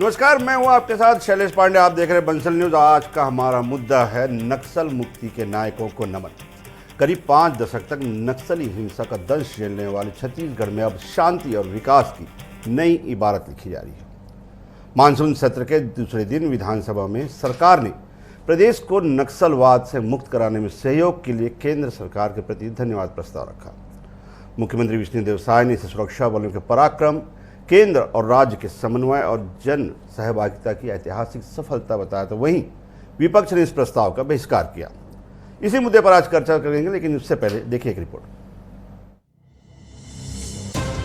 नमस्कार, मैं हूं आपके साथ शैलेश पांडे। आप देख रहे हैं बंसल न्यूज। आज का हमारा मुद्दा है नक्सल मुक्ति के नायकों को नमन। करीब 5 दशक तक नक्सली हिंसा का दंश झेलने वाले छत्तीसगढ़ में अब शांति और विकास की नई इबारत लिखी जा रही है। मानसून सत्र के दूसरे दिन विधानसभा में सरकार ने प्रदेश को नक्सलवाद से मुक्त कराने में सहयोग के लिए केंद्र सरकार के प्रति धन्यवाद प्रस्ताव रखा। मुख्यमंत्री विष्णुदेव साय ने इसे सुरक्षा बलों के पराक्रम, केंद्र और राज्य के समन्वय और जन सहभागिता की ऐतिहासिक सफलता बताया, तो वहीं विपक्ष ने इस प्रस्ताव का बहिष्कार किया। इसी मुद्दे पर आज चर्चा करेंगे, लेकिन उससे पहले देखिए एक रिपोर्ट।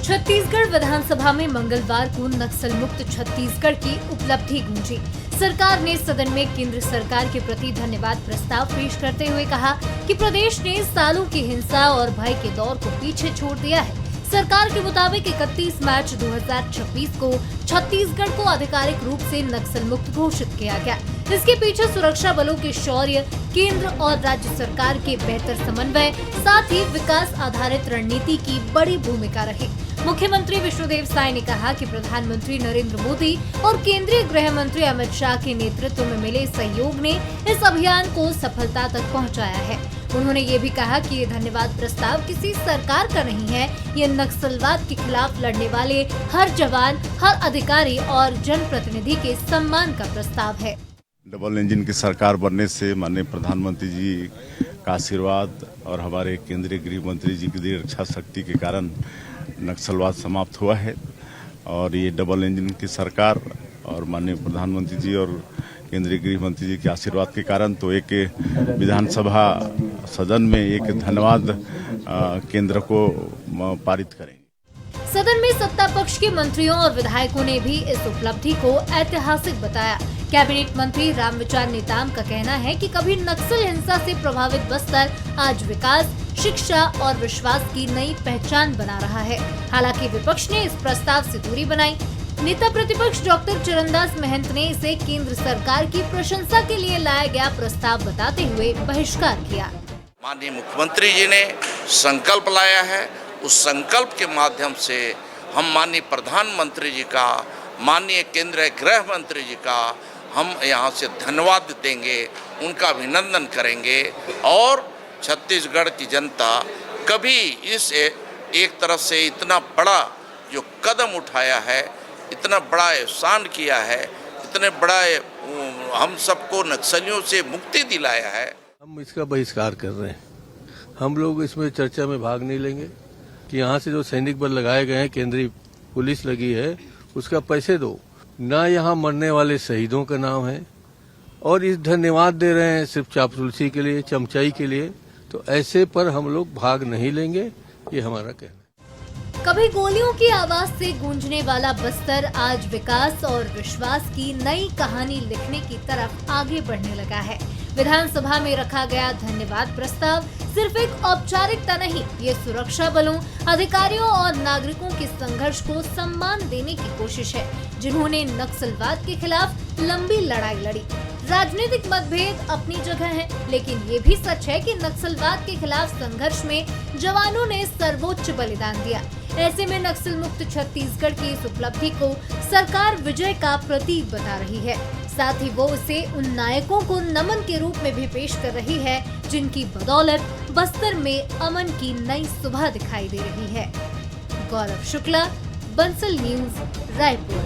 छत्तीसगढ़ विधानसभा में मंगलवार को नक्सल मुक्त छत्तीसगढ़ की उपलब्धि गूंजी। सरकार ने सदन में केंद्र सरकार के प्रति धन्यवाद प्रस्ताव पेश करते हुए कहा कि प्रदेश ने सालों की हिंसा और भय के दौर को पीछे छोड़ दिया है। सरकार के मुताबिक 31 मार्च 2026 को छत्तीसगढ़ को आधिकारिक रूप से नक्सल मुक्त घोषित किया गया। इसके पीछे सुरक्षा बलों के शौर्य, केंद्र और राज्य सरकार के बेहतर समन्वय, साथ ही विकास आधारित रणनीति की बड़ी भूमिका रही। मुख्यमंत्री विष्णुदेव साय ने कहा कि प्रधानमंत्री नरेंद्र मोदी और केंद्रीय गृह मंत्री अमित शाह के नेतृत्व में मिले सहयोग ने इस अभियान को सफलता तक पहुंचाया है। उन्होंने ये भी कहा कि ये धन्यवाद प्रस्ताव किसी सरकार का नहीं है, ये नक्सलवाद के खिलाफ लड़ने वाले हर जवान, हर अधिकारी और जनप्रतिनिधि के सम्मान का प्रस्ताव है। डबल इंजन की सरकार बनने से माननीय प्रधानमंत्री जी का आशीर्वाद और हमारे केंद्रीय गृह मंत्री जी की दृढ़ इच्छा शक्ति के कारण नक्सलवाद समाप्त हुआ है। और ये डबल इंजन की सरकार और माननीय प्रधानमंत्री जी और केंद्रीय गृह मंत्री जी के आशीर्वाद के कारण तो एक विधानसभा सदन में एक धन्यवाद केंद्र को पारित करेंगे। सदन में सत्ता पक्ष के मंत्रियों और विधायकों ने भी इस उपलब्धि को ऐतिहासिक बताया। कैबिनेट मंत्री रामविचार नेताम का कहना है कि कभी नक्सल हिंसा से प्रभावित बस्तर आज विकास, शिक्षा और विश्वास की नई पहचान बना रहा है। हालांकि विपक्ष ने इस प्रस्ताव से दूरी बनाई। नेता प्रतिपक्ष डॉक्टर चरणदास महंत ने इसे केंद्र सरकार की प्रशंसा के लिए लाया गया प्रस्ताव बताते हुए बहिष्कार किया। माननीय मुख्यमंत्री जी ने संकल्प लाया है, उस संकल्प के माध्यम से हम माननीय प्रधानमंत्री जी का, माननीय केंद्रीय गृह मंत्री जी का हम यहाँ से धन्यवाद देंगे, उनका अभिनंदन करेंगे। और छत्तीसगढ़ की जनता कभी इस एक तरफ से इतना बड़ा जो कदम उठाया है, इतना बड़ा एहसान किया है, इतने बड़ा हम सबको नक्सलियों से मुक्ति दिलाया है, हम इसका बहिष्कार कर रहे हैं। हम लोग इसमें चर्चा में भाग नहीं लेंगे कि यहाँ से जो सैनिक बल लगाए गए हैं, केंद्रीय पुलिस लगी है, उसका पैसे दो ना। यहाँ मरने वाले शहीदों का नाम है और इस धन्यवाद दे रहे हैं सिर्फ चापलूसी के लिए, चमचाई के लिए। तो ऐसे पर हम लोग भाग नहीं लेंगे, ये हमारा कहना है। कभी गोलियों की आवाज से गूंजने वाला बस्तर आज विकास और विश्वास की नई कहानी लिखने की तरफ आगे बढ़ने लगा है। विधानसभा में रखा गया धन्यवाद प्रस्ताव सिर्फ एक औपचारिकता नहीं, ये सुरक्षा बलों, अधिकारियों और नागरिकों के संघर्ष को सम्मान देने की कोशिश है, जिन्होंने नक्सलवाद के खिलाफ लंबी लड़ाई लड़ी। राजनीतिक मतभेद अपनी जगह है, लेकिन ये भी सच है कि नक्सलवाद के खिलाफ संघर्ष में जवानों ने सर्वोच्च बलिदान दिया। ऐसे में नक्सल मुक्त छत्तीसगढ़ की इस उपलब्धि को सरकार विजय का प्रतीक बता रही है। साथ ही वो उसे उन नायकों को नमन के रूप में भी पेश कर रही है, जिनकी बदौलत बस्तर में अमन की नई सुबह दिखाई दे रही है। गौरव शुक्ला, बंसल न्यूज, रायपुर।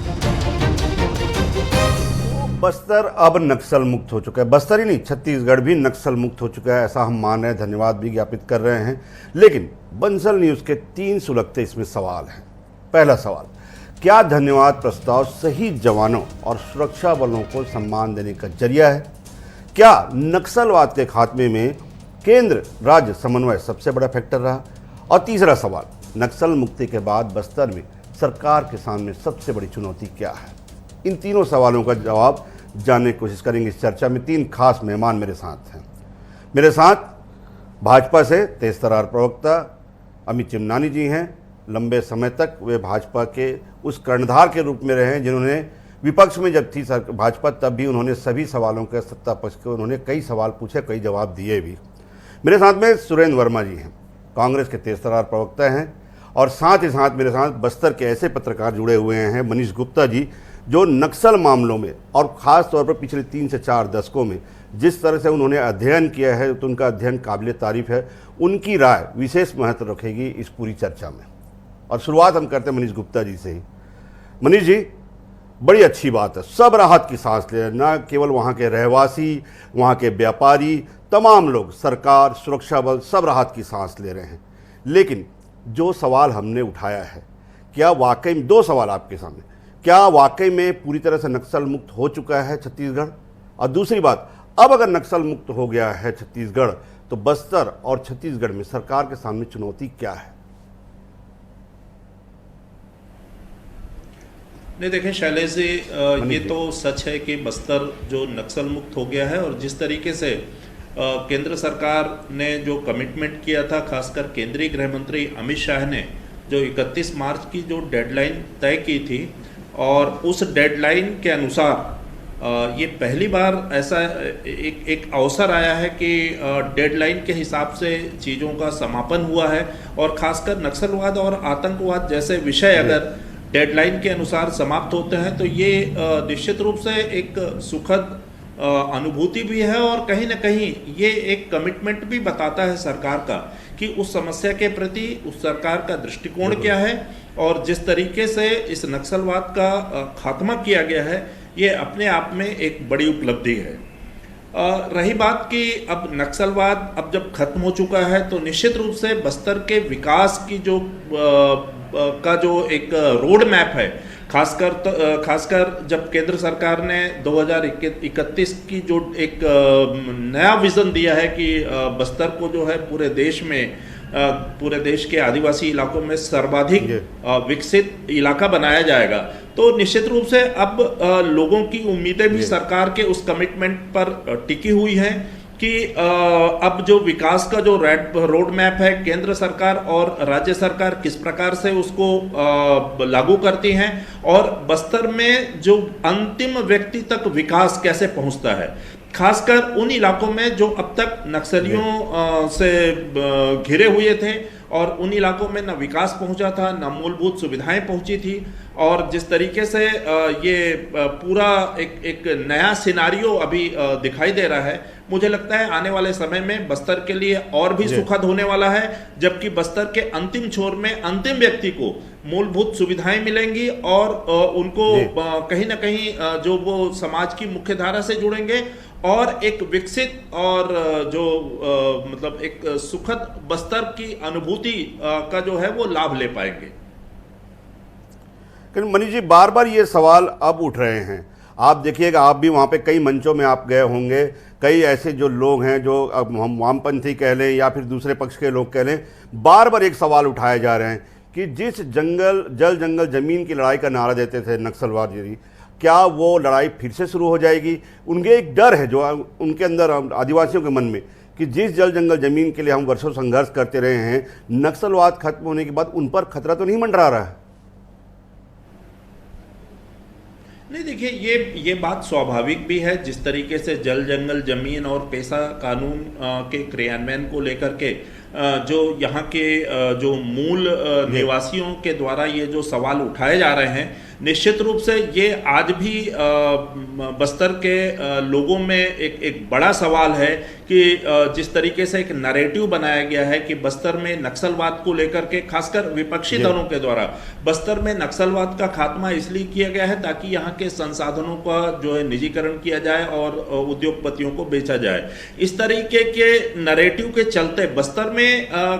बस्तर अब नक्सल मुक्त हो चुका है। बस्तर ही नहीं, छत्तीसगढ़ भी नक्सल मुक्त हो चुका है, ऐसा हम मान रहे हैं, धन्यवाद भी ज्ञापित कर रहे हैं। लेकिन बंसल न्यूज के 3 सुलगते इसमें सवाल हैं। पहला सवाल, क्या धन्यवाद प्रस्ताव शहीद जवानों और सुरक्षा बलों को सम्मान देने का जरिया है? क्या नक्सलवाद के खात्मे में केंद्र राज्य समन्वय सबसे बड़ा फैक्टर रहा? और तीसरा सवाल, नक्सल मुक्ति के बाद बस्तर में सरकार के सामने सबसे बड़ी चुनौती क्या है? इन तीनों सवालों का जवाब जानने की कोशिश करेंगे इस चर्चा में। 3 खास मेहमान मेरे साथ हैं। मेरे साथ भाजपा से तेज तर्रार प्रवक्ता अमित चिमनानी जी हैं। लंबे समय तक वे भाजपा के उस कर्णधार के रूप में रहे हैं जिन्होंने विपक्ष में जब थी भाजपा, तब भी उन्होंने सभी सवालों के सत्ता पक्ष के उन्होंने कई सवाल पूछे, कई जवाब दिए भी। मेरे साथ में सुरेंद्र वर्मा जी हैं, कांग्रेस के तेज तर्रार प्रवक्ता हैं। और साथ ही साथ मेरे साथ बस्तर के ऐसे पत्रकार जुड़े हुए हैं, मनीष गुप्ता जी, जो नक्सल मामलों में और ख़ास तौर पर पिछले 3 से 4 दशकों में जिस तरह से उन्होंने अध्ययन किया है, तो उनका अध्ययन काबिल तारीफ है। उनकी राय विशेष महत्व रखेगी इस पूरी चर्चा में। और शुरुआत हम करते हैं मनीष गुप्ता जी से ही। मनीष जी, बड़ी अच्छी बात है, सब राहत की सांस ले रहे हैं, न केवल वहाँ के रहवासी, वहाँ के व्यापारी, तमाम लोग, सरकार, सुरक्षा बल, सब राहत की सांस ले रहे हैं। लेकिन जो सवाल हमने उठाया है, क्या वाकई में, 2 सवाल आपके सामने, क्या वाकई में पूरी तरह से नक्सल मुक्त हो चुका है छत्तीसगढ़? और दूसरी बात, अब अगर नक्सल मुक्त हो गया है छत्तीसगढ़, तो बस्तर और छत्तीसगढ़ में सरकार के सामने चुनौती क्या है? नहीं, देखें शैलेश जी, ये तो सच है कि बस्तर जो नक्सल मुक्त हो गया है, और जिस तरीके से केंद्र सरकार ने जो कमिटमेंट किया था, खासकर केंद्रीय गृह मंत्री अमित शाह ने जो 31 मार्च की जो डेडलाइन तय की थी, और उस डेडलाइन के अनुसार ये पहली बार ऐसा एक अवसर आया है कि डेडलाइन के हिसाब से चीज़ों का समापन हुआ है। और खासकर नक्सलवाद और आतंकवाद जैसे विषय अगर डेडलाइन के अनुसार समाप्त होते हैं, तो ये निश्चित रूप से एक सुखद अनुभूति भी है, और कहीं ना कहीं ये एक कमिटमेंट भी बताता है सरकार का कि उस समस्या के प्रति उस सरकार का दृष्टिकोण क्या है, और जिस तरीके से इस नक्सलवाद का खात्मा किया गया है, ये अपने आप में एक बड़ी उपलब्धि है। रही बात कि अब नक्सलवाद अब जब खत्म हो चुका है, तो निश्चित रूप से बस्तर के विकास की जो एक रोड मैप है, खासकर जब केंद्र सरकार ने 2031 की जो एक नया विजन दिया है कि बस्तर को जो है पूरे देश के आदिवासी इलाकों में सर्वाधिक विकसित इलाका बनाया जाएगा, तो निश्चित रूप से अब लोगों की उम्मीदें भी सरकार के उस कमिटमेंट पर टिकी हुई हैं कि अब जो विकास का जो रोड मैप है, केंद्र सरकार और राज्य सरकार किस प्रकार से उसको लागू करती हैं, और बस्तर में जो अंतिम व्यक्ति तक विकास कैसे पहुंचता है, खासकर उन इलाकों में जो अब तक नक्सलियों से घिरे हुए थे, और उन इलाकों में न विकास पहुंचा था, न मूलभूत सुविधाएं पहुंची थी। और जिस तरीके से ये पूरा एक नया सिनारियो अभी दिखाई दे रहा है, मुझे लगता है आने वाले समय में बस्तर के लिए और भी सुखद होने वाला है, जबकि बस्तर के अंतिम छोर में अंतिम व्यक्ति को मूलभूत सुविधाएं मिलेंगी, और उनको कहीं ना कहीं जो वो समाज की मुख्य धारा से जुड़ेंगे, और एक विकसित और जो मतलब एक सुखद बस्तर की अनुभूति का जो है वो लाभ ले पाएंगे। मनीष जी, बार बार ये सवाल अब उठ रहे हैं। आप देखिएगा, आप भी वहाँ पे कई मंचों में आप गए होंगे, कई ऐसे जो लोग हैं जो अब हम वामपंथी कह लें या फिर दूसरे पक्ष के लोग कह लें, बार बार एक सवाल उठाए जा रहे हैं कि जिस जल जंगल जमीन की लड़ाई का नारा देते थे नक्सलवादी, क्या वो लड़ाई फिर से शुरू हो जाएगी? उनके एक डर है जो उनके अंदर, आदिवासियों के मन में, कि जिस जल जंगल जमीन के लिए हम वर्षों संघर्ष करते रहे हैं, नक्सलवाद खत्म होने के बाद उन पर खतरा तो नहीं मंडरा रहा है? नहीं, देखिए ये बात स्वाभाविक भी है। जिस तरीके से जल जंगल जमीन और पेशा कानून के क्रियान्वयन को लेकर के जो यहाँ के जो मूल निवासियों के द्वारा ये जो सवाल उठाए जा रहे हैं, निश्चित रूप से ये आज भी बस्तर के लोगों में एक बड़ा सवाल है कि जिस तरीके से एक नैरेटिव बनाया गया है कि बस्तर में नक्सलवाद को लेकर के, खासकर विपक्षी दलों के द्वारा, बस्तर में नक्सलवाद का खात्मा इसलिए किया गया है ताकि यहाँ के संसाधनों का जो है निजीकरण किया जाए और उद्योगपतियों को बेचा जाए। इस तरीके के नैरेटिव के चलते बस्तर में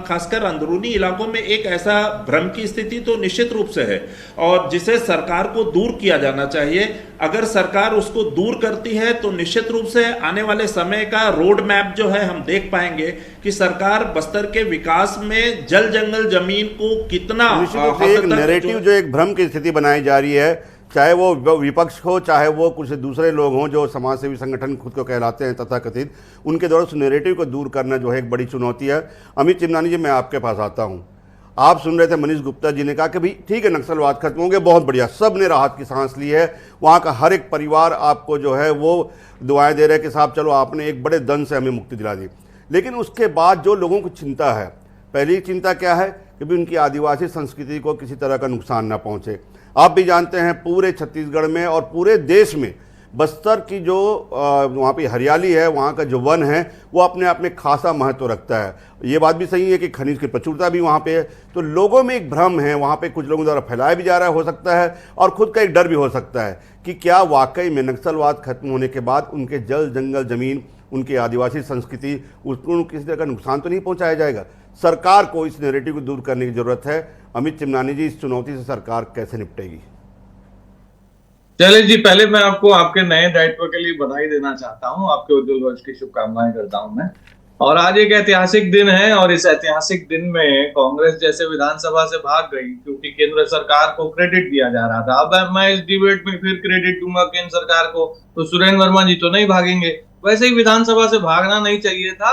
खासकर अंदरूनी इलाकों में एक ऐसा भ्रम की स्थिति तो निश्चित रूप से है, और जिसे सरकार को दूर किया जाना चाहिए। अगर सरकार उसको दूर करती है तो निश्चित रूप से आने वाले समय का रोड मैप जो है हम देख पाएंगे कि सरकार बस्तर के विकास में जल जंगल जमीन को कितना एक नैरेटिव जो एक भ्रम की स्थिति बनाई जा रही है, चाहे वो विपक्ष हो, चाहे वो कुछ दूसरे लोग हों जो समाजसेवी संगठन खुद को कहलाते हैं तथाकथित, उनके द्वारा उस नैरेटिव को दूर करना जो है एक बड़ी चुनौती है। अमित चिमनानी जी, मैं आपके पास आता हूं। आप सुन रहे थे मनीष गुप्ता जी ने कहा कि भाई ठीक है, नक्सलवाद खत्म हो गया, बहुत बढ़िया, सब ने राहत की सांस ली है, वहाँ का हर एक परिवार आपको जो है वो दुआएं दे रहे हैं कि साहब चलो आपने एक बड़े दंड से हमें मुक्ति दिला दी। लेकिन उसके बाद जो लोगों को चिंता है, पहली चिंता क्या है कि भी उनकी आदिवासी संस्कृति को किसी तरह का नुकसान ना पहुँचे। आप भी जानते हैं पूरे छत्तीसगढ़ में और पूरे देश में बस्तर की जो वहाँ पे हरियाली है, वहाँ का जो वन है, वो अपने आप में खासा महत्व रखता है। ये बात भी सही है कि खनिज की प्रचुरता भी वहाँ पे है। तो लोगों में एक भ्रम है, वहाँ पे कुछ लोगों द्वारा फैलाया भी जा रहा हो सकता है, और खुद का एक डर भी हो सकता है कि क्या वाकई में नक्सलवाद खत्म होने के बाद उनके जल जंगल जमीन, उनकी आदिवासी संस्कृति, उसको किसी तरह का नुकसान तो नहीं पहुँचाया जाएगा। सरकार को इस नैरेटिव को दूर करने की जरूरत है। अमित चिमनानी जी, इस चुनौती से सरकार कैसे निपटेगी? चलिए जी, पहले मैं आपको आपके नए दायित्व के लिए बधाई देना चाहता हूं। आपके उज्जवल भविष्य की शुभकामनाएं करता हूं मैं। और आज एक ऐतिहासिक दिन है, और इस ऐतिहासिक दिन में कांग्रेस जैसे विधानसभा से भाग गई क्योंकि केंद्र सरकार को क्रेडिट दिया जा रहा था। अब मैं इस डिबेट में फिर क्रेडिट दूंगा केंद्र सरकार को, तो सुरेंद्र वर्मा जी तो नहीं भागेंगे। वैसे ही विधानसभा से भागना नहीं चाहिए था।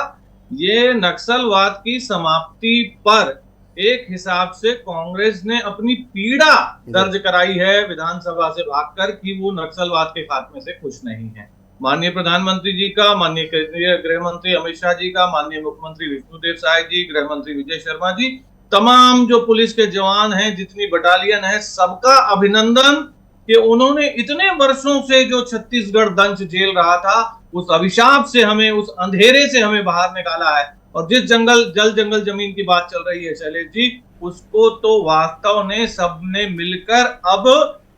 ये नक्सलवाद की समाप्ति पर एक हिसाब से कांग्रेस ने अपनी पीड़ा दर्ज कराई है विधानसभा से भागकर, कि वो नक्सलवाद के खात्मे से खुश नहीं है। माननीय प्रधानमंत्री जी का, माननीय केंद्रीय गृह मंत्री अमित शाह जी का, माननीय मुख्यमंत्री विष्णुदेव साय जी, गृह मंत्री विजय शर्मा जी, तमाम जो पुलिस के जवान हैं, जितनी बटालियन है, सबका अभिनंदन कि उन्होंने इतने वर्षों से जो छत्तीसगढ़ दंश झेल रहा था, उस अभिशाप से हमें, उस अंधेरे से हमें बाहर निकाला है। और जिस जल जंगल जमीन की बात चल रही है शैलेश जी, उसको तो वास्तव ने सबने मिलकर अब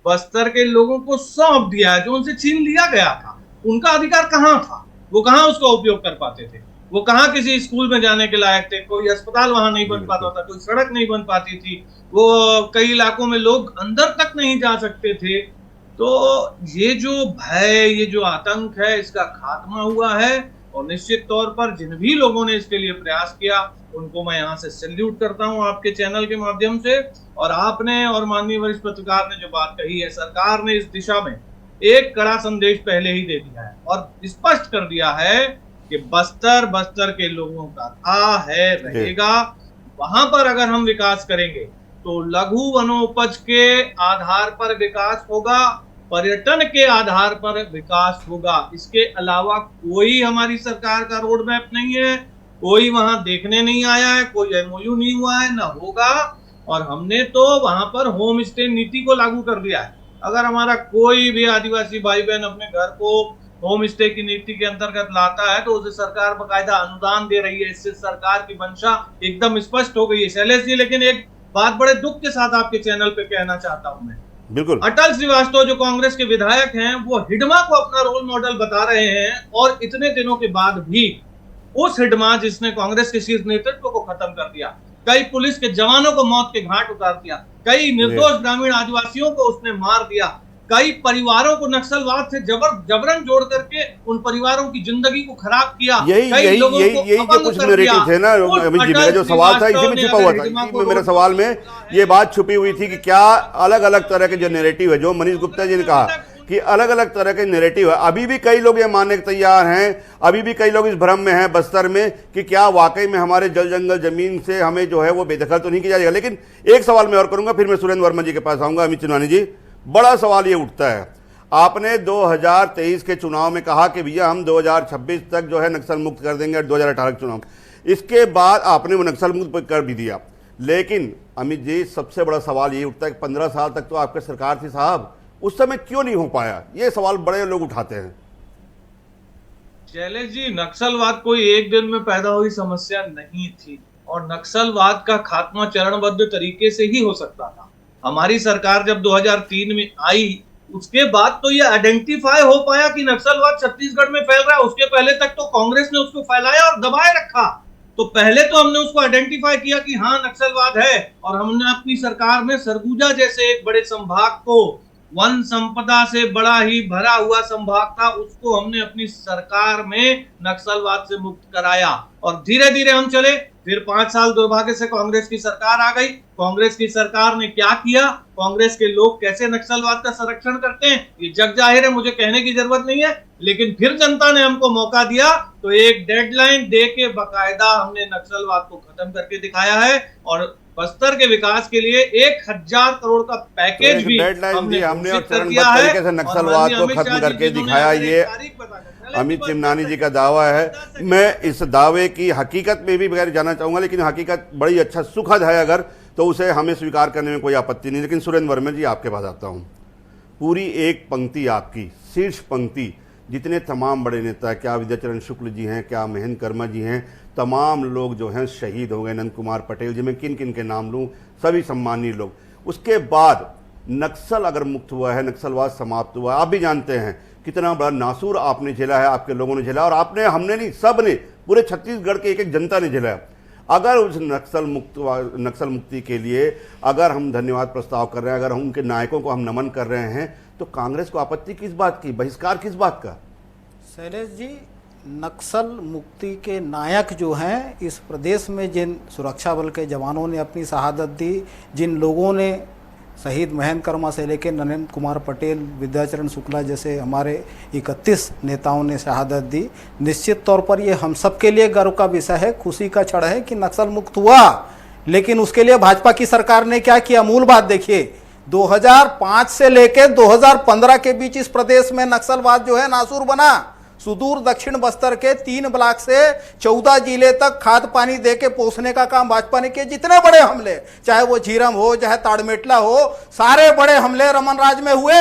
बस्तर के लोगों को सौंप दिया है, जो उनसे छीन लिया गया था। उनका अधिकार कहाँ था? वो कहाँ उसका उपयोग कर पाते थे? वो कहाँ किसी स्कूल में जाने के लायक थे? कोई अस्पताल वहां नहीं बन पाता था, कोई सड़क नहीं बन पाती थी, वो कई इलाकों में लोग अंदर तक नहीं जा सकते थे। तो ये जो भय, ये जो आतंक है, इसका खात्मा हुआ है। और निश्चित तौर पर जिन भी लोगों ने इसके लिए प्रयास किया, उनको मैं यहाँ से सैल्यूट करता हूँ आपके चैनल के माध्यम से। और आपने और माननीय वरिष्ठ पत्रकार ने जो बात कही है, सरकार ने इस दिशा में एक कड़ा संदेश पहले ही दे दिया है और स्पष्ट कर दिया है कि बस्तर के लोगों का था, है, रहेगा। वहां पर अगर हम विकास करेंगे तो लघु वनोपज के आधार पर विकास होगा, पर्यटन के आधार पर विकास होगा। इसके अलावा कोई हमारी सरकार का रोड मैप नहीं है, कोई वहां देखने नहीं आया है, कोई एमओयू नहीं हुआ है, ना होगा। और हमने तो वहां पर होम स्टे नीति को लागू कर दिया है। अगर हमारा कोई भी आदिवासी भाई बहन अपने घर को होम स्टे की नीति के अंतर्गत लाता है, तो उसे सरकार बकायदा अनुदान दे रही है। इससे सरकार की मंशा एकदम स्पष्ट हो गई है शैलेश जी। लेकिन एक बात बड़े दुख के साथ आपके चैनल पे कहना चाहता हूं मैं, बिल्कुल, अटल श्रीवास्तव जो कांग्रेस के विधायक हैं, वो हिडमा को अपना रोल मॉडल बता रहे हैं। और इतने दिनों के बाद भी उस हिडमा जिसने कांग्रेस के शीर्ष नेतृत्व को खत्म कर दिया, कई पुलिस के जवानों को मौत के घाट उतार दिया, कई निर्दोष ग्रामीण आदिवासियों को उसने मार दिया, कई परिवारों को नक्सलवाद से जबरन जोड़ करके उन परिवारों की जिंदगी को खराब किया। यही जो कुछ नैरेटिव थे ना अमित जी, मेरा जो सवाल था इसी में छुपा हुआ था। मेरे सवाल में ये बात छुपी हुई थी कि क्या अलग अलग तरह के जो नैरेटिव है, जो मनीष गुप्ता जी ने कहा कि अलग अलग तरह के नैरेटिव है, अभी भी कई लोग ये मानने के तैयार हैं, अभी भी कई लोग इस भ्रम में हैं बस्तर में कि क्या वाकई में हमारे जल जंगल जमीन से हमें जो है वो बेदखल तो नहीं किया जाएगा। लेकिन एक सवाल मैं और करूंगा, फिर मैं सुरेंद्र वर्मा जी के पास आऊंगा। अमित चिमनानी जी, बड़ा सवाल ये उठता है, आपने 2023 के चुनाव में कहा कि भैया हम 2026 तक जो है नक्सल मुक्त कर देंगे, 2018 के चुनाव, इसके बाद आपने वो नक्सल मुक्त कर भी दिया। लेकिन अमित जी, सबसे बड़ा सवाल ये उठता है कि 15 साल तक तो आपकी सरकार थी साहब, उस समय क्यों नहीं हो पाया? ये सवाल बड़े लोग उठाते हैं। शैलेश जी, नक्सलवाद कोई एक दिन में पैदा हुई समस्या नहीं थी, और नक्सलवाद का खात्मा चरणबद्ध तरीके से ही हो सकता था। हमारी सरकार जब 2003 में आई, उसके बाद तो ये आइडेंटिफाई हो पाया कि नक्सलवाद छत्तीसगढ़ में फैल रहा है। उसके पहले तक तो कांग्रेस ने उसको फैलाया और दबाए रखा। तो पहले तो हमने उसको आइडेंटिफाई किया कि हाँ नक्सलवाद है, और हमने अपनी सरकार में सरगुजा जैसे एक बड़े संभाग को, वन संपदा से बड़ा ही भरा हुआ संभाग था, उसको हमने अपनी सरकार में नक्सलवाद से मुक्त कराया। और धीरे धीरे हम चले, फिर 5 साल दुर्भाग्य से कांग्रेस की सरकार आ गई। कांग्रेस की सरकार ने क्या किया, कांग्रेस के लोग कैसे नक्सलवाद का संरक्षण करते हैं, ये जग जाहिर है, मुझे कहने की जरूरत नहीं है। लेकिन फिर जनता ने हमको मौका दिया, तो एक डेडलाइन दे के बकायदा हमने नक्सलवाद को खत्म करके दिखाया है। और बस्तर के विकास के लिए 1000 करोड़ का पैकेज भी हमने और चरणबद्ध तरीके से नक्सलवाद को खत्म करके दिखाया। ये अमित चिमनानी जी का दावा है। मैं इस दावे की हकीकत में भी बगैर जानना चाहूंगा, लेकिन हकीकत बड़ी अच्छा सुखद है अगर, तो उसे हमें स्वीकार करने में कोई आपत्ति नहीं। लेकिन सुरेंद्र वर्मा जी, आपके पास आता हूँ। पूरी एक पंक्ति आपकी, शीर्ष पंक्ति, जितने तमाम बड़े नेता, क्या विद्याचरण शुक्ल जी हैं, क्या महेंद्र कर्मा जी हैं, तमाम लोग जो हैं शहीद हो गए, नंद कुमार पटेल जी, मैं किन किन के नाम लूँ, सभी सम्मानीय लोग। उसके बाद नक्सल अगर मुक्त हुआ है, नक्सलवाद समाप्त हुआ है, आप भी जानते हैं कितना बड़ा नासूर आपने झेला है, आपके लोगों ने झेला, और आपने, हमने नहीं, सब ने, पूरे छत्तीसगढ़ के एक एक जनता ने झेला है। अगर उस नक्सल मुक्ति के लिए अगर हम धन्यवाद प्रस्ताव कर रहे हैं, अगर हम उनके नायकों को हम नमन कर रहे हैं, तो कांग्रेस को आपत्ति किस बात की, बहिष्कार किस बात का? शैलेश जी, नक्सल मुक्ति के नायक जो हैं, इस प्रदेश में जिन सुरक्षा बल के जवानों ने अपनी शहादत दी, जिन लोगों ने, शहीद महेंद्र कर्मा से लेकर नरेंद्र कुमार पटेल, विद्याचरण शुक्ला जैसे हमारे 31 नेताओं ने शहादत दी, निश्चित तौर पर ये हम सब के लिए गर्व का विषय है, खुशी का क्षण है कि नक्सल मुक्त हुआ। लेकिन उसके लिए भाजपा की सरकार ने क्या किया? मूल बात देखिए, 2005 से लेकर 2015 के बीच इस प्रदेश में नक्सलवाद जो है नासूर बना। सुदूर दक्षिण बस्तर के 3 ब्लॉक से 14 जिले तक खाद पानी दे के पोसने का काम भाजपा ने किया। जितने बड़े हमले, चाहे वो झीरम हो, चाहे ताड़मेटला हो, सारे बड़े हमले रमन राज में हुए।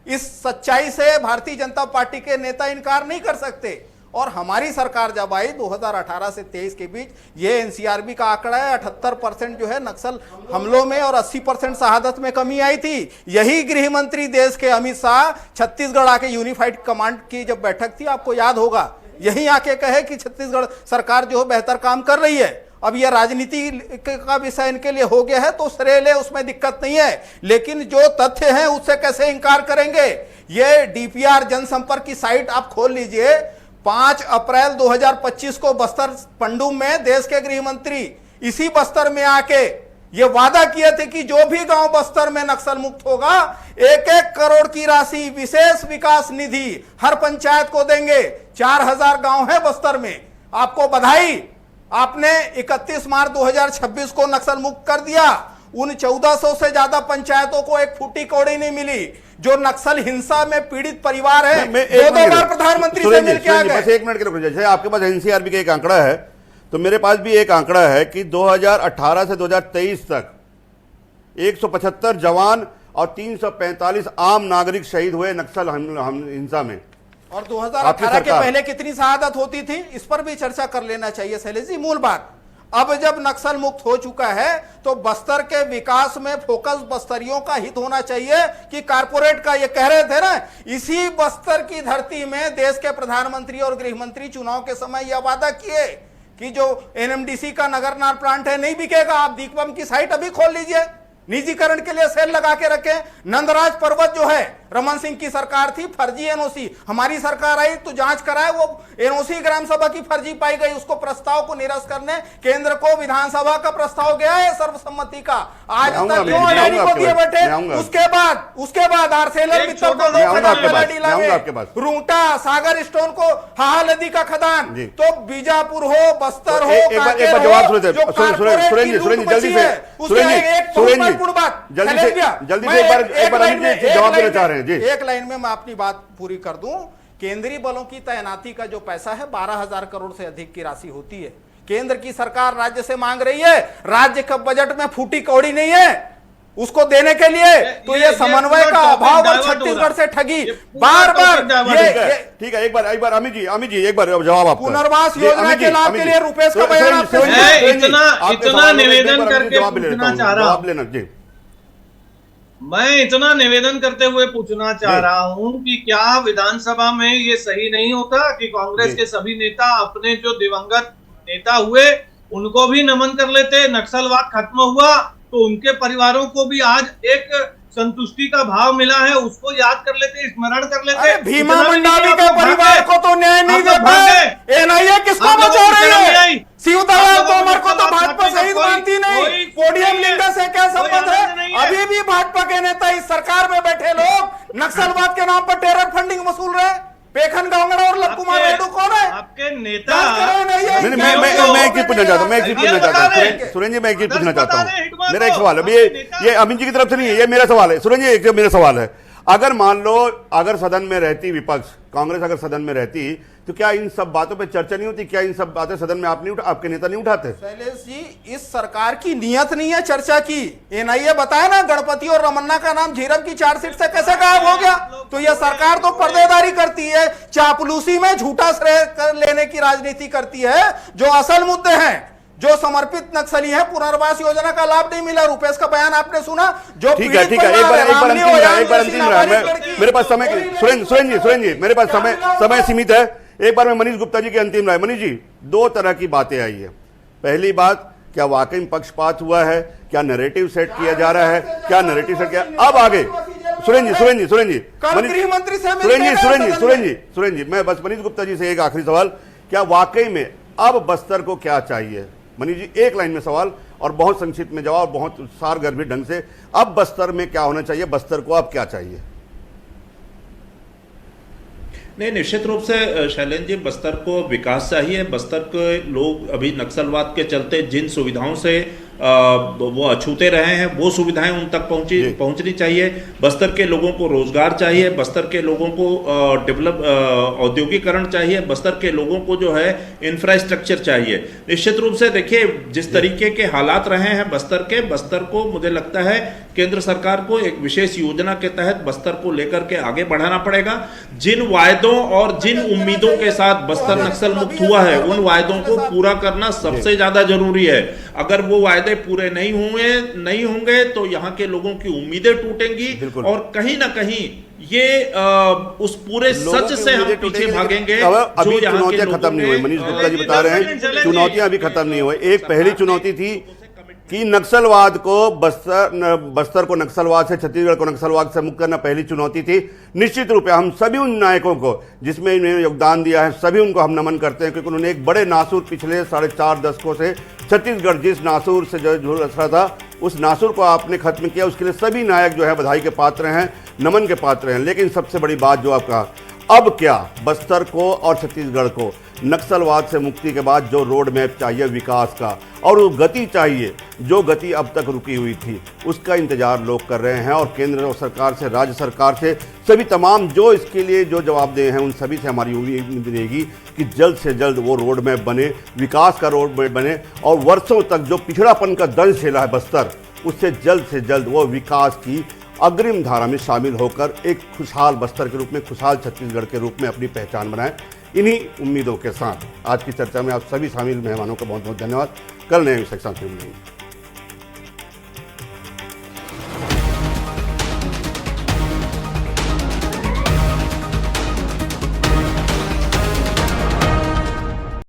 इस सच्चाई से भारतीय जनता पार्टी के नेता इनकार नहीं कर सकते। और हमारी सरकार जब आई 2018 से 23 के बीच, ये एनसीआरबी का आंकड़ा है, 78% जो है नक्सल हमलों में और 80% शहादत में कमी आई थी। यही गृह मंत्री देश के अमित शाह छत्तीसगढ़ आके यूनिफाइड कमांड की जब बैठक थी, आपको याद होगा, यही आके कहे कि छत्तीसगढ़ सरकार जो है बेहतर काम कर रही है। अब यह राजनीति का विषय इनके लिए हो गया है तो श्रेय ले, उसमें दिक्कत नहीं है, लेकिन जो तथ्य हैं उससे कैसे इंकार करेंगे। ये डीपीआर जनसंपर्क की साइट आप खोल लीजिए। 5 अप्रैल 2025 को बस्तर पंडुम में देश के गृह मंत्री इसी बस्तर में आके ये वादा किए थे कि जो भी गांव बस्तर में नक्सल मुक्त होगा, 1-1 करोड़ की राशि विशेष विकास निधि हर पंचायत को देंगे। 4000 गांव है बस्तर में। आपको बधाई, आपने 31 मार्च 2026 को नक्सल मुक्त कर दिया। उन 1400 से ज्यादा पंचायतों को एक फूटी कौड़ी नहीं मिली। जो नक्सल हिंसा में पीड़ित परिवार है, 2 बार प्रधानमंत्री से मिलकर आ गए। बस 1 मिनट के लिए, जैसे आपके पास एनसीआरबी का एक आंकड़ा है, तो मेरे पास भी एक आंकड़ा है कि 2018 से 2023 तक 175 जवान और 345 आम नागरिक शहीद हुए नक्सल हिंसा में। और 2018 के पहले कितनी शहादत होती थी, इस पर भी चर्चा कर लेना चाहिए शैलेश जी। मूल बात, अब जब नक्सल मुक्त हो चुका है तो बस्तर के विकास में फोकस बस्तरियों का हित होना चाहिए कि कारपोरेट का। ये कह रहे थे ना, इसी बस्तर की धरती में देश के प्रधानमंत्री और गृह मंत्री चुनाव के समय यह वादा किए कि जो एनएमडीसी का नगरनार प्लांट है नहीं बिकेगा। आप दीपम की साइट अभी खोल लीजिए, निजीकरण के लिए सेल लगा के रखे। नंदराज पर्वत जो है, रमन सिंह की सरकार थी, फर्जी एनओसी। हमारी सरकार आई तो जांच कराए, वो एनओसी ग्राम सभा की फर्जी पाई गई। उसको प्रस्ताव को निरस्त करने केंद्र को विधानसभा का प्रस्ताव गया है सर्वसम्मति का। आज तक क्यों अडानी को दिए बैठे? उसके बाद आरसेलर मित्तल को 2 खदान दिलावे, रूंटा सागर स्टोन को हाहा नदी का खदान। तो बीजापुर हो, बस्तर हो, एक लाइन में मैं अपनी बात पूरी कर दूं। केंद्रीय बलों की तैनाती का जो पैसा है 12,000 करोड़ से अधिक की राशि होती है। केंद्र की सरकार राज्य से मांग रही है, राज्य का बजट में फूटी कौड़ी नहीं है उसको देने के लिए। तो ये समन्वय का अभाव और छत्तीसगढ़ से ठगी बार बार। ठीक है, एक बार अमित जी एक बार जवाब आपका। पुनर्वास योजना के लाभ के लिए रुपेश का बयान इतना निवेदन करके पूछना चाह रहा हूं, मैं इतना निवेदन करते हुए पूछना चाह रहा हूं कि क्या विधानसभा में ये सही नहीं होता कि कांग्रेस के सभी नेता अपने जो दिवंगत नेता हुए उनको भी नमन कर लेते? नक्सलवाद खत्म हुआ तो उनके परिवारों को भी आज एक संतुष्टि का भाव मिला है, उसको याद कर लेते, स्मरण कर लेते। भीमा मंडावी के परिवार को तो न्याय नहीं देता, एनआईए किसको बचा रही है? शिवदयाल तोमर को तो भाजपा शहीद मानती नहीं। पोडियम लिंगा से क्या संबंध है? अभी भी भाजपा के नेता इस सरकार में बैठे लोग नक्सलवाद के नाम पर टेरर फंडिंग वसूल रहे। पेखन गांगड़ा और लव कुमार रेड्डी कौन है? आपके नेता। मैं एक चीज पूछना चाहता हूँ, सुरेंद्र जी, मैं एक चीज पूछना चाहता हूँ। मेरा एक सवाल है, ये अमित जी की तरफ से नहीं है, ये मेरा सवाल है। सुरेंद्र जी, मेरा सवाल है, अगर मान लो अगर सदन में रहती विपक्ष, कांग्रेस अगर सदन में रहती तो क्या इन सब बातों पे चर्चा नहीं होती? क्या इन सब बातें सदन में आपके नेता नहीं उठाते? शैलेश जी, इस सरकार की नियत नहीं है चर्चा की। एनआईए बताया ना, गणपति और रमन्ना का नाम झीरम की चार्जशीट से कैसे गायब हो गया? तो यह सरकार तो पर्देदारी करती है, चापलूसी में झूठा श्रेय लेने की राजनीति करती है। जो असल मुद्दे हैं, जो समर्पित नक्सली हैं, पुनर्वास योजना का लाभ नहीं मिला। रुपेश का बयान आपने सुना। जो ठीक है, एक बार अंतिम रहा। मेरे पास समय, सुरेंद्र जी मेरे पास समय सीमित है। एक बार मैं मनीष गुप्ता जी की अंतिम राय। मनीष जी, दो तरह की बातें आई है। पहली बात, क्या वाकई में पक्षपात हुआ है? क्या नैरेटिव सेट किया जा रहा है? क्या नैरेटिव सेट किया? अब आगे सुरेंद्र जी, मैं बस मनीष गुप्ता जी से एक आखिरी सवाल, क्या वाकई में अब बस्तर को क्या चाहिए? मनीष जी, एक लाइन में सवाल और बहुत संक्षिप्त में जवाब, बहुत सारगर्भित ढंग से। अब बस्तर में क्या होना चाहिए? बस्तर को अब क्या चाहिए? नहीं, निश्चित रूप से शैलेंद्र जी, बस्तर को विकास चाहिए। बस्तर के लोग अभी नक्सलवाद के चलते जिन सुविधाओं से वो अछूते रहे हैं, वो सुविधाएं उन तक पहुंचनी चाहिए। बस्तर के लोगों को रोजगार चाहिए, बस्तर के लोगों को औद्योगिकरण चाहिए, बस्तर के लोगों को जो है इंफ्रास्ट्रक्चर चाहिए। निश्चित रूप से देखिए, जिस तरीके के हालात रहे हैं बस्तर को मुझे लगता है केंद्र सरकार को एक विशेष योजना के तहत बस्तर को लेकर के आगे बढ़ाना पड़ेगा। जिन वायदों और जिन उम्मीदों के साथ बस्तर नक्सल मुक्त हुआ है, उन वायदों को पूरा करना सबसे ज्यादा जरूरी है। अगर वो वायदे पूरे नहीं होंगे तो यहाँ के लोगों की उम्मीदें टूटेंगी और कहीं ना कहीं ये उस पूरे सच से हम पीछे भागेंगे। अभी चुनौतियां खत्म नहीं हुई। मनीष गुप्ता जी बता रहे हैं चुनौतियां अभी खत्म नहीं हुई। एक पहली चुनौती थी कि नक्सलवाद को बस्तर को नक्सलवाद से, छत्तीसगढ़ को नक्सलवाद से मुक्त करना पहली चुनौती थी। निश्चित रूप से हम सभी उन नायकों को जिसमें इन्होंने योगदान दिया है, सभी उनको हम नमन करते हैं, क्योंकि उन्होंने एक बड़े नासूर पिछले 4.5 दशकों से छत्तीसगढ़ जिस नासूर से जो झुलस रहा था, उस नासूर को आपने खत्म किया। उसके लिए सभी नायक जो है बधाई के पात्र हैं, नमन के पात्र हैं। लेकिन सबसे बड़ी बात जो आप कहा, अब क्या बस्तर को और छत्तीसगढ़ को नक्सलवाद से मुक्ति के बाद जो रोड मैप चाहिए विकास का, और वो गति चाहिए जो गति अब तक रुकी हुई थी, उसका इंतजार लोग कर रहे हैं। और केंद्र सरकार से, राज्य सरकार से, सभी तमाम जो इसके लिए जो जवाबदेह हैं, उन सभी से हमारी उम्मीद रहेगी कि जल्द से जल्द वो रोड मैप बने, विकास का रोड मैप बने, और वर्षों तक जो पिछड़ापन का दंश झेला है बस्तर, उससे जल्द वो विकास की अग्रिम धारा में शामिल होकर एक खुशहाल बस्तर के रूप में, खुशहाल छत्तीसगढ़ के रूप में अपनी पहचान बनाएं। इन्हीं उम्मीदों के साथ आज की चर्चा में आप सभी शामिल मेहमानों का बहुत बहुत धन्यवाद। कल नए विषय के साथ मिलेंगे।